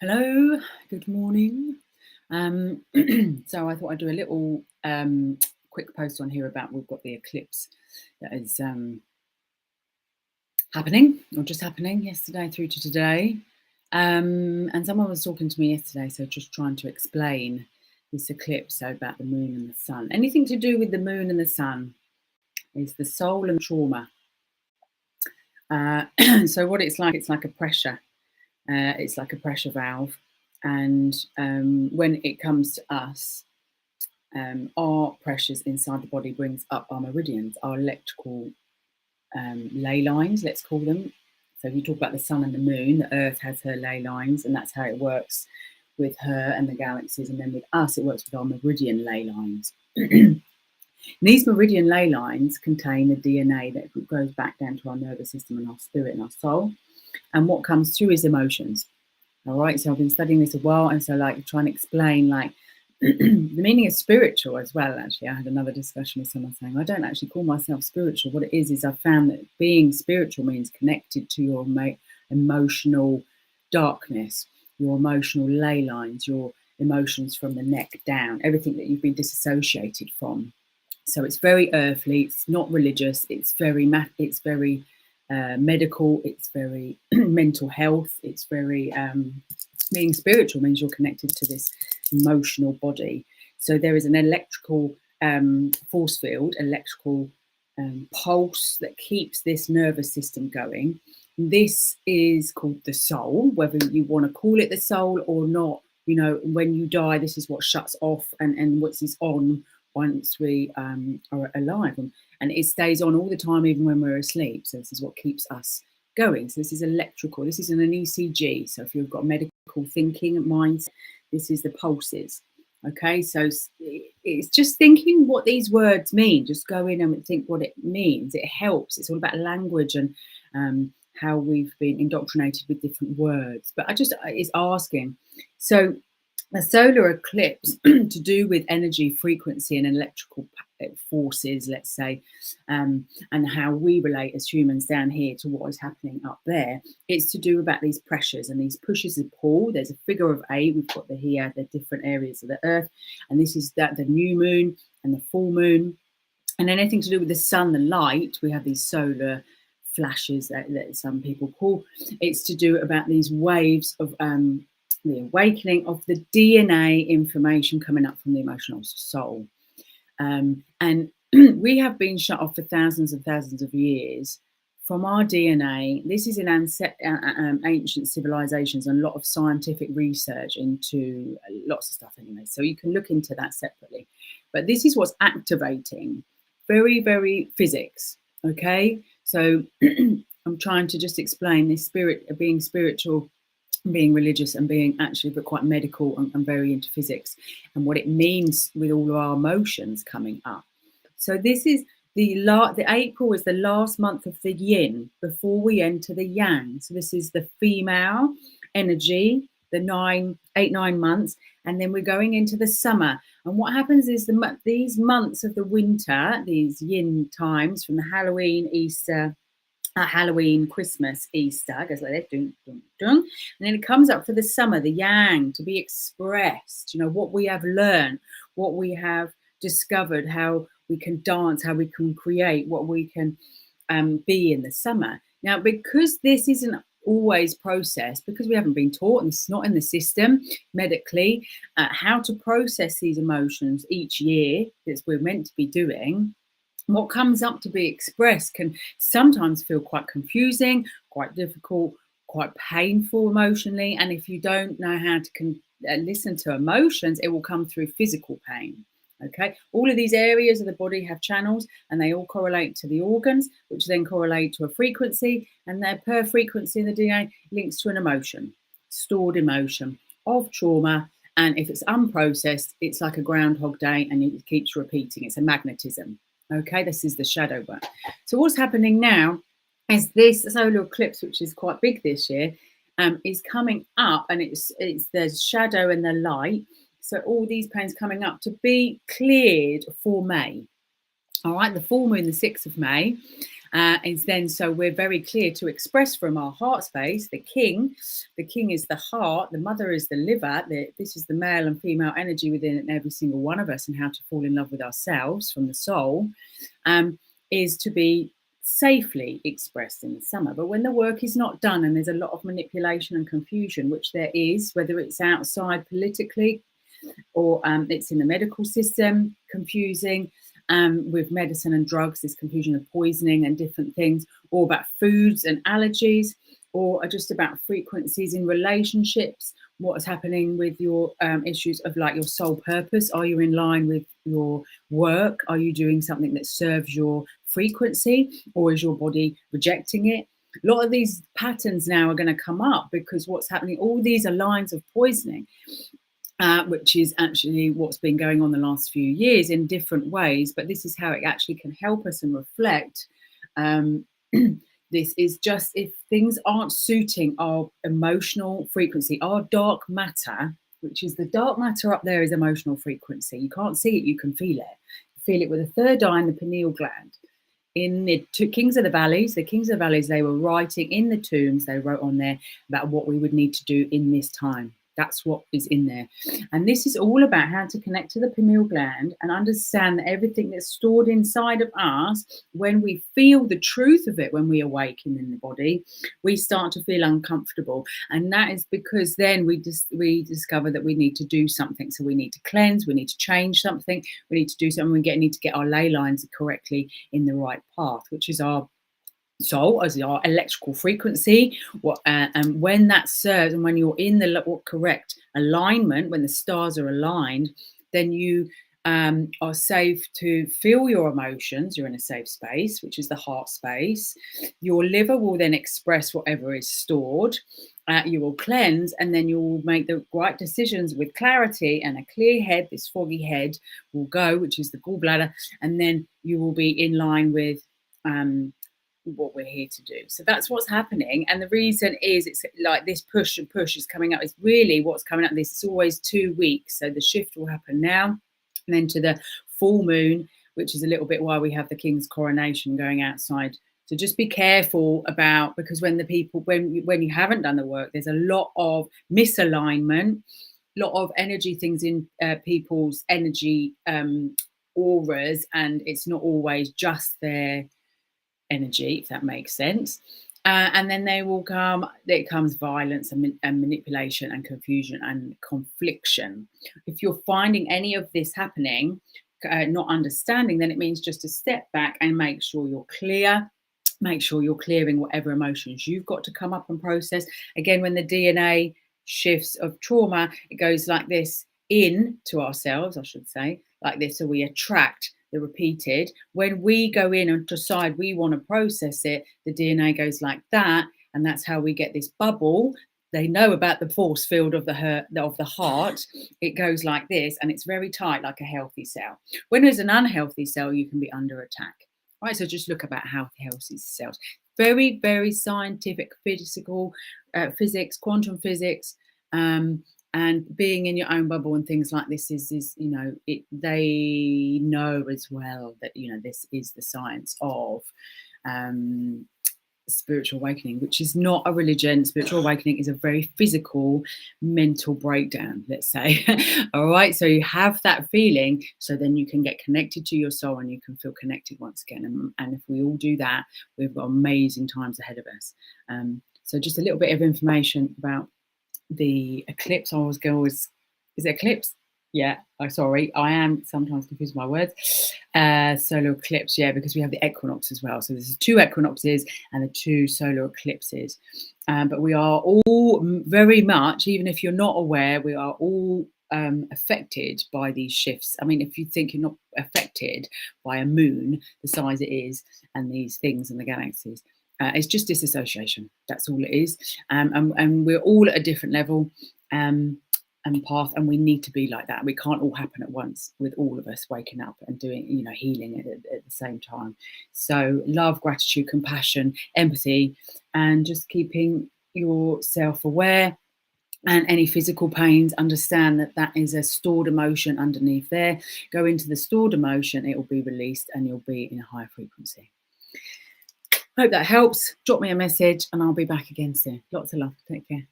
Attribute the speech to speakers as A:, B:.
A: Hello, good morning. So I thought I'd do a little quick post on here about we've got the eclipse that is happening, or just happening yesterday through to today. And someone was talking to me yesterday, so just trying to explain this eclipse about the moon and the sun. Anything to do with the moon and the sun is the soul and trauma. So what it's like a pressure. It's like a pressure valve. And when it comes to us, our pressures inside the body brings up our meridians, our electrical ley lines, let's call them. So if you talk about the sun and the moon, the earth has her ley lines, and that's how it works with her and the galaxies. And then with us, it works with our meridian ley lines. These meridian ley lines contain the DNA that goes back down to our nervous system and our spirit and our soul. And what comes through is emotions. All right, so I've been studying this a while, and so like trying to explain like the meaning of spiritual as well. Actually, I had another discussion with someone saying I don't actually call myself spiritual. What it is I found that being spiritual means connected to your emotional darkness, your emotional ley lines, your emotions from the neck down, everything that you've been disassociated from. So it's very earthly. It's not religious. It's very medical. It's very mental health. It's very being spiritual means you're connected to this emotional body. So there is an electrical force field, electrical pulse that keeps this nervous system going. This is called the soul, whether you want to call it the soul or not. You know, when you die, this is what shuts off and what is on once we are alive. And it stays on all the time, even when we're asleep. So this is what keeps us going. So this is electrical. This isn't an ECG. So if you've got medical thinking and mindset, this is the pulses. Okay, so it's just thinking what these words mean. Just go in and think what it means. It helps. It's all about language and how we've been indoctrinated with different words. But it's asking. So a solar eclipse to do with energy, frequency, and electrical forces, let's say, and how we relate as humans down here to what is happening up there. It's to do about these pressures and these pushes and pull. There's a figure of 8. We've got the different areas of the earth, and this is the new moon and the full moon, and anything to do with the sun, the light. We have these solar flashes that some people call. It's to do about these waves of the awakening of the DNA information coming up from the emotional soul. And we have been shut off for thousands and thousands of years from our DNA. This is in ancient civilizations and a lot of scientific research into lots of stuff anyway. So you can look into that separately. But this is what's activating very, very physics. Okay. So I'm trying to just explain this spirit of being spiritual, being religious, and being actually but quite medical and very into physics and what it means with all of our emotions coming up. So this is the April is the last month of the yin before we enter the yang. So this is the female energy, the 9 months, and then we're going into the summer. And what happens is these months of the winter, these yin times from the Halloween, Easter, Halloween, Christmas, Easter, goes like that, dun, dun, dun. And then it comes up for the summer, the yang, to be expressed, you know, what we have learned, what we have discovered, how we can dance, how we can create, what we can be in the summer. Now, because this isn't always processed, because we haven't been taught, and it's not in the system medically, how to process these emotions each year that we're meant to be doing, what comes up to be expressed can sometimes feel quite confusing, quite difficult, quite painful emotionally. And if you don't know how to listen to emotions, it will come through physical pain. Okay, all of these areas of the body have channels, and they all correlate to the organs, which then correlate to a frequency, and their per frequency in the DNA links to an emotion, stored emotion of trauma. And if it's unprocessed, it's like a Groundhog Day, and it keeps repeating. It's a magnetism. Okay, this is the shadow work. So what's happening now is this solar eclipse, which is quite big this year, is coming up, and it's the shadow and the light. So all these planes coming up to be cleared for May. All right, the full moon, the 6th of May. is then, so we're very clear to express from our heart space. The king is the heart, the mother is the liver. This is the male and female energy within every single one of us, and how to fall in love with ourselves from the soul, is to be safely expressed in the summer. But when the work is not done and there's a lot of manipulation and confusion, which there is, whether it's outside politically or it's in the medical system, confusing, with medicine and drugs, this confusion of poisoning and different things, or about foods and allergies, or just about frequencies in relationships, what is happening with your issues of like your soul purpose. Are you in line with your work? Are you doing something that serves your frequency, or is your body rejecting it? A lot of these patterns now are going to come up because what's happening, all these are lines of poisoning, which is actually what's been going on the last few years in different ways. But this is how it actually can help us and reflect. This is just if things aren't suiting our emotional frequency, our dark matter, which is the dark matter up there, is emotional frequency. You can't see it, you can feel it. Feel it with the third eye and the pineal gland. In the Kings of the Valleys, they were writing in the tombs, they wrote on there about what we would need to do in this time. That's what is in there. And this is all about how to connect to the pineal gland and understand that everything that's stored inside of us, when we feel the truth of it, when we awaken in the body, we start to feel uncomfortable. And that is because then we discover that we need to do something. So we need to cleanse, we need to change something, we need to do something, we need to get our ley lines correctly in the right path, which is our soul, as our electrical frequency. And when that serves, and when you're in the correct alignment, when the stars are aligned, then you are safe to feel your emotions. You're in a safe space, which is the heart space. Your liver will then express whatever is stored. You will cleanse, and then you will make the right decisions with clarity, and a clear head, this foggy head will go, which is the gallbladder, and then you will be in line with what we're here to do. So that's what's happening. And the reason is it's like this push and push is coming up. It's really what's coming up. This is always 2 weeks. So the shift will happen now, and then to the full moon, which is a little bit why we have the king's coronation going outside. So just be careful about, because when you haven't done the work, there's a lot of misalignment, a lot of energy things in people's energy auras, and it's not always just their energy, if that makes sense. And then it comes violence and manipulation and confusion and confliction. If you're finding any of this happening, not understanding, then it means just to step back and make sure you're clear. Make sure you're clearing whatever emotions you've got to come up and process. Again, when the DNA shifts of trauma, it goes like this into ourselves, I should say, like this. So we attract the repeated. When we go in and decide we want to process it, the DNA goes like that, and that's how we get this bubble. They know about the force field of the heart. It goes like this, and it's very tight, like a healthy cell. When there's an unhealthy cell, you can be under attack. Right, so just look about healthy cells. Very, very scientific, physical, physics, quantum physics, and being in your own bubble and things like this is they know as well that this is the science of spiritual awakening, which is not a religion. Spiritual awakening is a very physical mental breakdown, let's say. All right, so you have that feeling, so then you can get connected to your soul and you can feel connected once again. And if we all do that, we've got amazing times ahead of us. So just a little bit of information about the eclipse. I always go, is it eclipse? Yeah, sorry, I am sometimes confused with my words. Solar eclipse, yeah, because we have the equinox as well. So there's 2 equinoxes and the 2 solar eclipses. But we are all very much, even if you're not aware, we are all affected by these shifts. I mean, if you think you're not affected by a moon the size it is and these things and the galaxies, it's just disassociation. That's all it is. And we're all at a different level and path, and we need to be like that. We can't all happen at once with all of us waking up and doing, healing at the same time. So love, gratitude, compassion, empathy, and just keeping yourself aware. And any physical pains, understand that is a stored emotion underneath there. Go into the stored emotion, it will be released, and you'll be in a higher frequency. Hope that helps. Drop me a message and I'll be back again soon. Lots of love. Take care.